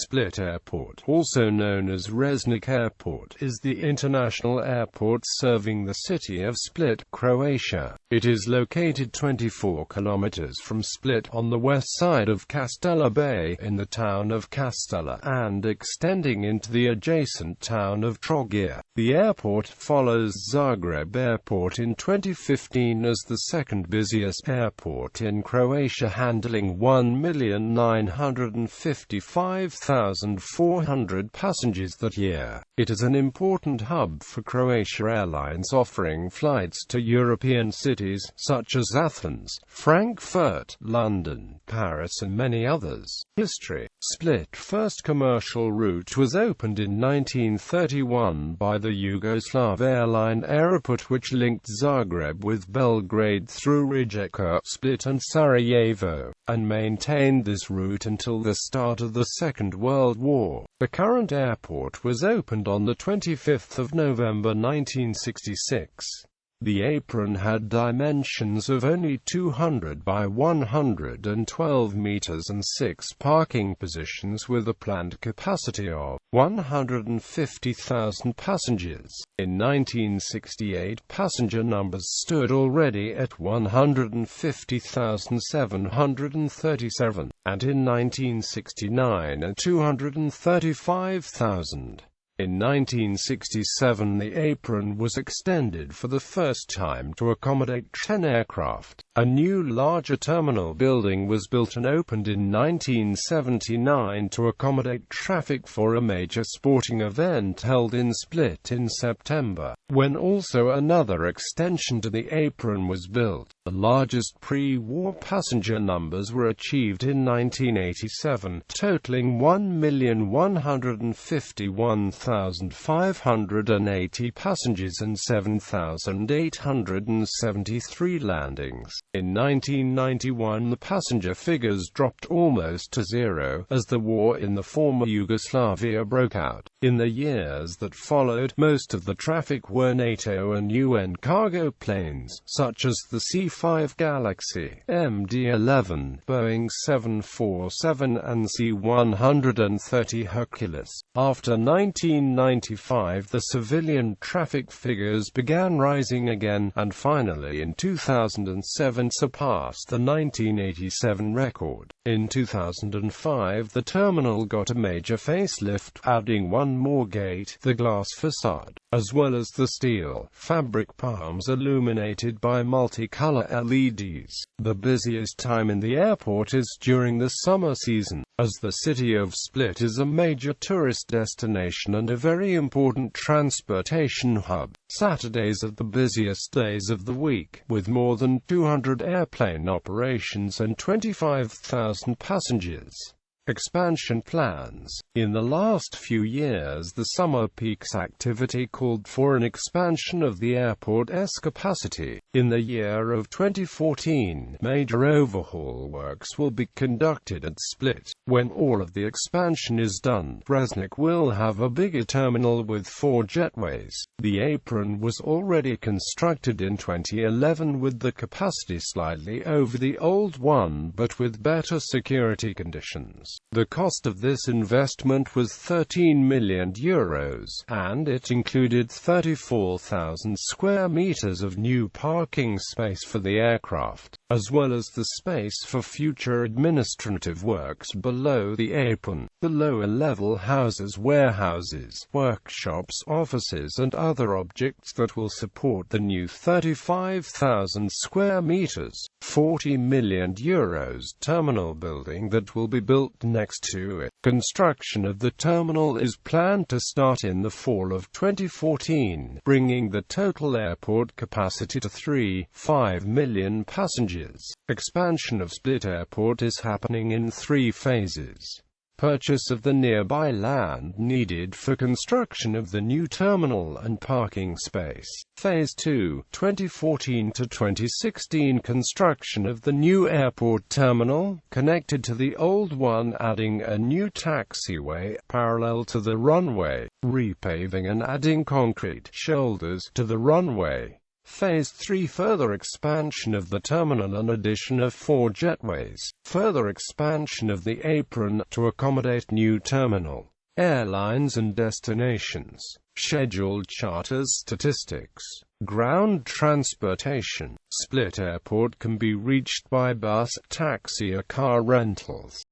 Split Airport, also known as Resnik Airport, is the international airport serving the city of Split, Croatia. It is located 24 kilometers from Split on the west side of Kaštela Bay in the town of Kaštela, and extending into the adjacent town of Trogir. The airport follows Zagreb Airport in 2015 as the second busiest airport in Croatia, handling 1,955,400 passengers that year. It is an important hub for Croatia Airlines, offering flights to European cities such as Athens, Frankfurt, London, Paris and many others. History. Split first commercial route was opened in 1931 by the Yugoslav airline Airport, which linked Zagreb with Belgrade through Rijeka, Split and Sarajevo, and maintained this route until the start of the Second World War. The current airport was opened on the 25th of November 1966. The apron had dimensions of only 200 by 112 meters and 6 parking positions, with a planned capacity of 150,000 passengers. In 1968, passenger numbers stood already at 150,737, and in 1969 at 235,000. In 1967 the apron was extended for the first time to accommodate 10 aircraft. A new larger terminal building was built and opened in 1979 to accommodate traffic for a major sporting event held in Split in September, when also another extension to the apron was built. The largest pre-war passenger numbers were achieved in 1987, totaling 1,151,580 passengers and 7,873 landings. In 1991 the passenger figures dropped almost to zero, as the war in the former Yugoslavia broke out. In the years that followed, most of the traffic were NATO and UN cargo planes, such as the C-5 Galaxy, MD-11, Boeing 747 and C-130 Hercules. After 1995 the civilian traffic figures began rising again, and finally in 2007 surpassed the 1987 record. In 2005 the terminal got a major facelift, adding one more gate, the glass facade, as well as the steel fabric palms illuminated by multicolor LEDs. The busiest time in the airport is during the summer season, as the city of Split is a major tourist destination and a very important transportation hub. Saturdays are the busiest days of the week, with more than 200 airplane operations and 25,000 passengers. Expansion plans. In the last few years the summer peaks activity called for an expansion of the airport's capacity. In the year of 2014, major overhaul works will be conducted at Split. When all of the expansion is done, Resnik will have a bigger terminal with 4 jetways. The apron was already constructed in 2011 with the capacity slightly over the old one, but with better security conditions. The cost of this investment was €13 million, and it included 34,000 square meters of new parking space for the aircraft, as well as the space for future administrative works below the apron. The lower level houses warehouses, workshops, offices and other objects that will support the new 35,000 square meters, €40 million terminal building that will be built next to it. Construction of the terminal is planned to start in the fall of 2014, bringing the total airport capacity to 3.5 million passengers. Expansion of Split Airport is happening in 3 phases. Purchase of the nearby land needed for construction of the new terminal and parking space. Phase 2, 2014 to 2016, construction of the new airport terminal, connected to the old one, adding a new taxiway parallel to the runway, repaving and adding concrete shoulders to the runway. Phase 3 further expansion of the terminal and addition of 4 jetways. Further expansion of the apron to accommodate new terminal, airlines and destinations. Scheduled charters. Statistics. Ground transportation. Split Airport can be reached by bus, taxi or car rentals.